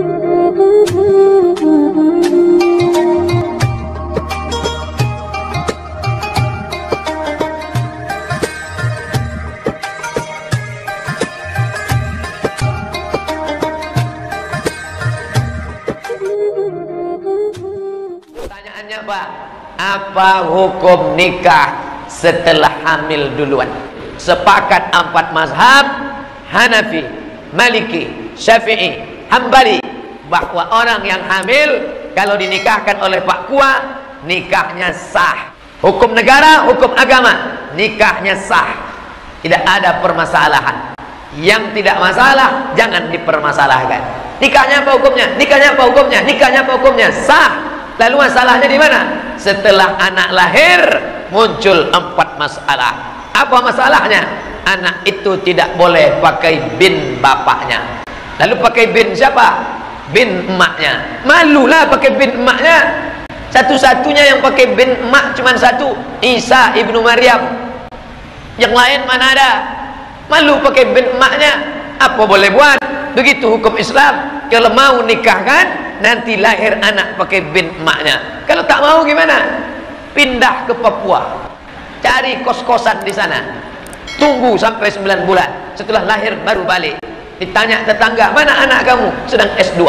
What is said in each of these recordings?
Pertanyaannya Pak, apa hukum nikah setelah hamil duluan? Sepakat 4 mazhab, Hanafi, Maliki, Syafi'i, Hambali, bahwa orang yang hamil kalau dinikahkan oleh Pak Kua, nikahnya sah. Hukum negara, hukum agama, nikahnya sah. Tidak ada permasalahan. Yang tidak masalah jangan dipermasalahkan. Nikahnya apa hukumnya? Nikahnya apa hukumnya? Nikahnya apa hukumnya? Sah. Lalu masalahnya di mana? Setelah anak lahir muncul 4 masalah. Apa masalahnya? Anak itu tidak boleh pakai bin bapaknya. Lalu pakai bin siapa? Bin emaknya. Malulah pakai bin emaknya. Satu-satunya yang pakai bin emak cuma satu, Isa ibnu Maryam. Yang lain mana ada? Malu pakai bin emaknya. Apa boleh buat? Begitu hukum Islam. Kalau mau nikahkan, nanti lahir anak pakai bin emaknya. Kalau tak mau gimana? Pindah ke Papua, cari kos-kosan di sana, tunggu sampai 9 bulan. Setelah lahir baru balik. Ditanya tetangga, mana anak kamu? Sedang S2.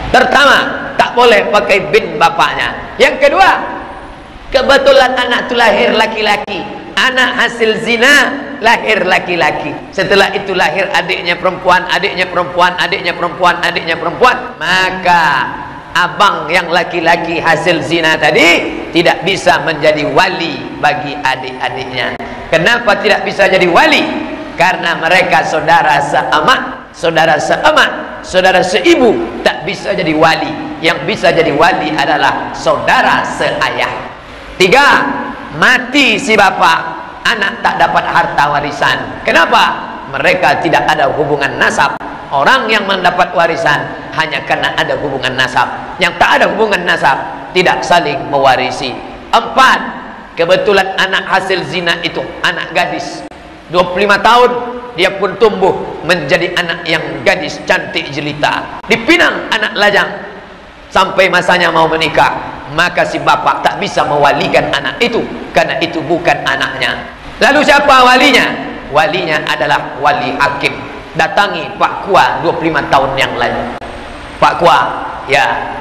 Pertama, tak boleh pakai bin bapaknya. Yang kedua, kebetulan anak itu lahir laki-laki, anak hasil zina, lahir laki-laki. Setelah itu lahir adiknya perempuan, adiknya perempuan, adiknya perempuan, adiknya perempuan. Maka abang yang laki-laki hasil zina tadi tidak bisa menjadi wali bagi adik-adiknya. Kenapa tidak bisa jadi wali? Karena mereka saudara seemak, saudara seemak, saudara seibu, tak bisa jadi wali. Yang bisa jadi wali adalah saudara seayah. 3, mati si bapak, anak tak dapat harta warisan. Kenapa? Mereka tidak ada hubungan nasab. Orang yang mendapat warisan hanya karena ada hubungan nasab. Yang tak ada hubungan nasab tidak saling mewarisi. 4, kebetulan anak hasil zina itu anak gadis, 25 tahun dia pun tumbuh menjadi anak yang gadis cantik jelita, dipinang anak lajang sampai masanya mau menikah. Maka si bapak tak bisa mewalikan anak itu karena itu bukan anaknya. Lalu siapa walinya? Walinya adalah wali hakim. Datangi Pak Kua 25 tahun yang lalu. Pak Kua, ya,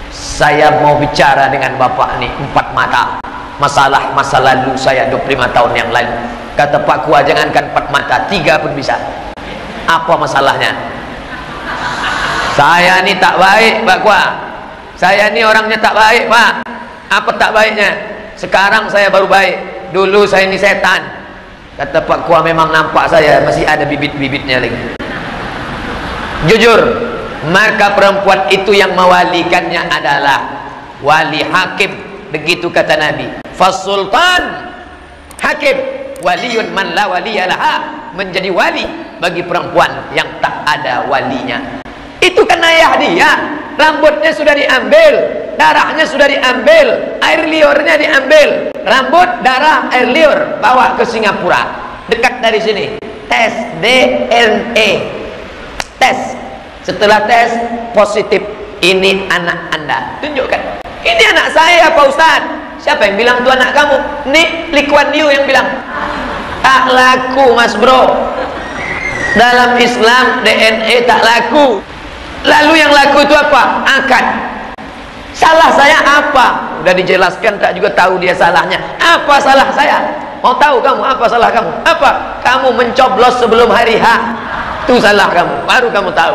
saya mau bicara dengan bapak nih 4 mata. Masalah masa lalu saya 25 tahun yang lalu. Kata Pak Kua, jangankan 4 mata, 3 pun bisa. Apa masalahnya? Saya ini tak baik Pak Kua. Saya ini orangnya tak baik Pak. Apa tak baiknya? Sekarang saya baru baik. Dulu saya ini setan. Kata Pak Kua, memang nampak saya masih ada bibit-bibitnya lagi. Jujur, maka perempuan itu yang mewalikannya adalah wali hakim. Begitu kata Nabi. Fasultan hakim waliyun man la waliyalaha, menjadi wali bagi perempuan yang tak ada walinya. Itu kan ayah dia. Rambutnya sudah diambil, darahnya sudah diambil, air liurnya diambil. Rambut, darah, air liur bawa ke Singapura, dekat dari sini. Tes DNA, tes. Setelah tes positif, ini anak Anda. Tunjukkan, ini anak saya Pak Ustaz. Siapa yang bilang itu anak kamu? Nih Lee Kuan Yew yang bilang. Tak laku mas bro. Dalam Islam DNA tak laku. Lalu yang laku itu apa? Akad. Salah saya apa? Udah dijelaskan, tak juga tahu dia salahnya. Apa salah saya? Mau tahu kamu apa salah kamu? Apa? Kamu mencoblos sebelum hari H. Itu salah kamu. Baru kamu tahu.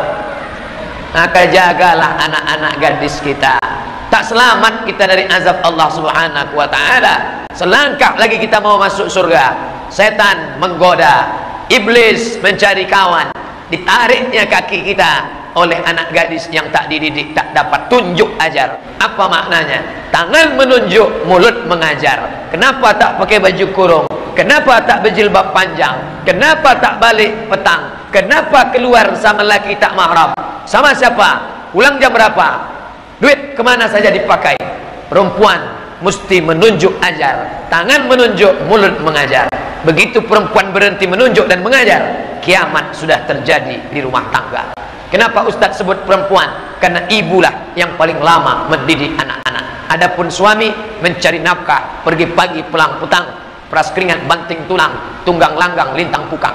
Maka jagalah anak-anak gadis kita. Tak selamat kita dari azab Allah Subhanahu wa ta'ala. Selangkah lagi kita mau masuk surga. Setan menggoda, iblis mencari kawan. Ditariknya kaki kita oleh anak gadis yang tak dididik, tak dapat tunjuk ajar. Apa maknanya? Tangan menunjuk, mulut mengajar. Kenapa tak pakai baju kurung? Kenapa tak berjilbab panjang? Kenapa tak balik petang? Kenapa keluar sama laki tak mahram? Sama siapa? Pulang jam berapa? Duit kemana saja dipakai? Perempuan mesti menunjuk ajar. Tangan menunjuk, mulut mengajar. Begitu perempuan berhenti menunjuk dan mengajar, kiamat sudah terjadi di rumah tangga. Kenapa Ustadz sebut perempuan? Karena ibulah yang paling lama mendidik anak-anak. Adapun suami mencari nafkah, pergi pagi pulang petang, peras keringat banting tulang, tunggang langgang lintang pukang.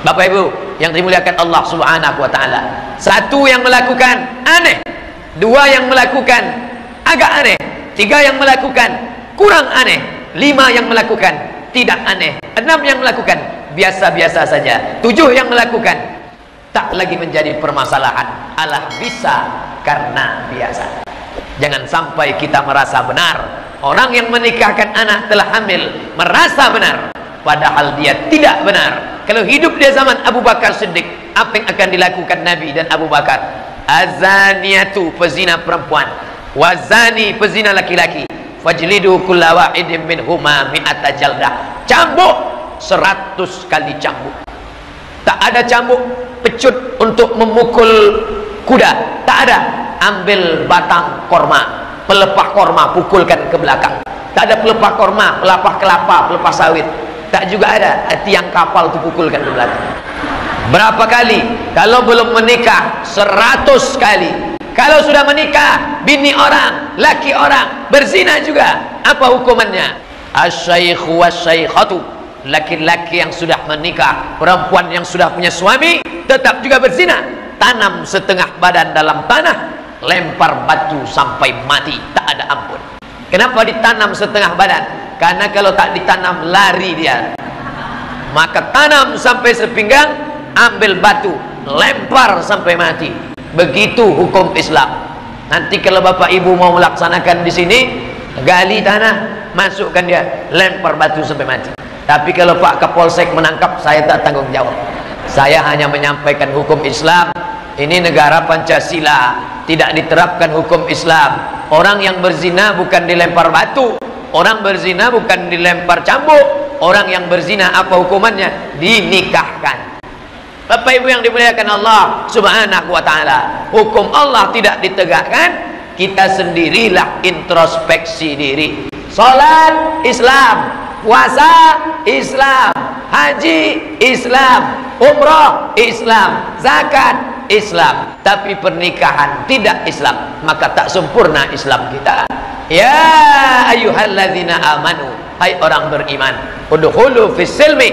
Bapak Ibu yang dimuliakan Allah Subhanahu wa taala, satu yang melakukan aneh, dua yang melakukan agak aneh, tiga yang melakukan kurang aneh, lima yang melakukan tidak aneh, enam yang melakukan biasa-biasa saja, tujuh yang melakukan tak lagi menjadi permasalahan, alah bisa karena biasa. Jangan sampai kita merasa benar. Orang yang menikahkan anak telah hamil merasa benar, padahal dia tidak benar. Kalau hidup di zaman Abu Bakar Siddiq, apa yang akan dilakukan Nabi dan Abu Bakar? Azaniatu, pezina perempuan, wazani, pezina laki-laki, fajlidu kulla wahidin minhuma mi'ata jaldah. Cambuk 100 kali cambuk. Tak ada cambuk pecut untuk memukul kuda, tak ada. Ambil batang korma, pelepah korma, pukulkan ke belakang. Tak ada pelepah korma, pelepah kelapa, pelepah sawit. Tak juga ada tiang kapal itu pukulkan ke belakang. Berapa kali? Kalau belum menikah 100 kali. Kalau sudah menikah, bini orang, laki orang berzina juga, apa hukumannya? Asy-syaikhu wasy-syaikhatu, laki-laki yang sudah menikah, perempuan yang sudah punya suami tetap juga berzina. Tanam setengah badan dalam tanah, lempar batu sampai mati, tak ada ampun. Kenapa ditanam setengah badan? Karena kalau tak ditanam lari dia. Maka tanam sampai sepinggang, ambil batu, lempar sampai mati. Begitu hukum Islam. Nanti kalau bapak ibu mau melaksanakan di sini, gali tanah, masukkan dia, lempar batu sampai mati. Tapi kalau Pak Kapolsek menangkap, saya tak tanggung jawab. Saya hanya menyampaikan hukum Islam. Ini negara Pancasila, tidak diterapkan hukum Islam. Orang yang berzina bukan dilempar batu, orang berzina bukan dilempar cambuk. Orang yang berzina apa hukumannya? Dinikahkan. Bapak Ibu yang dimuliakan Allah Subhanahu wa taala, hukum Allah tidak ditegakkan, kita sendirilah introspeksi diri. Salat Islam, puasa Islam, haji Islam, umrah Islam, zakat Islam, tapi pernikahan tidak Islam, maka tak sempurna Islam kita. Ya ayyuhalladzina amanu, hai orang beriman, udkhulu fis silmi,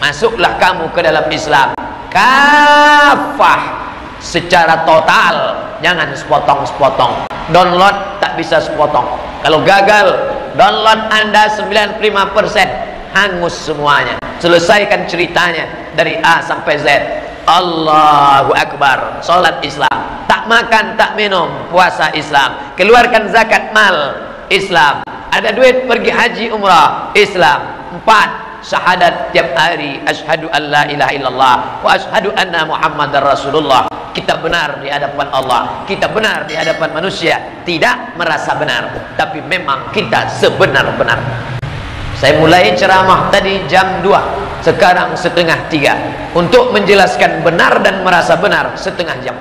masuklah kamu ke dalam Islam kafah, secara total, jangan sepotong-sepotong. Download tak bisa sepotong. Kalau gagal download Anda 95%, hangus semuanya. Selesaikan ceritanya dari A sampai Z. Allahu Akbar, salat Islam, tak makan tak minum, puasa Islam, keluarkan zakat mal Islam, ada duit pergi haji umrah Islam. 4, syahadat tiap hari, asyhadu an la ilaha illallah wa asyhadu anna muhammadar rasulullah. Kita benar di hadapan Allah, kita benar di hadapan manusia, tidak merasa benar, tapi memang kita sebenar-benar. Saya mulai ceramah tadi jam 2, sekarang setengah 3, untuk menjelaskan benar dan merasa benar setengah jam.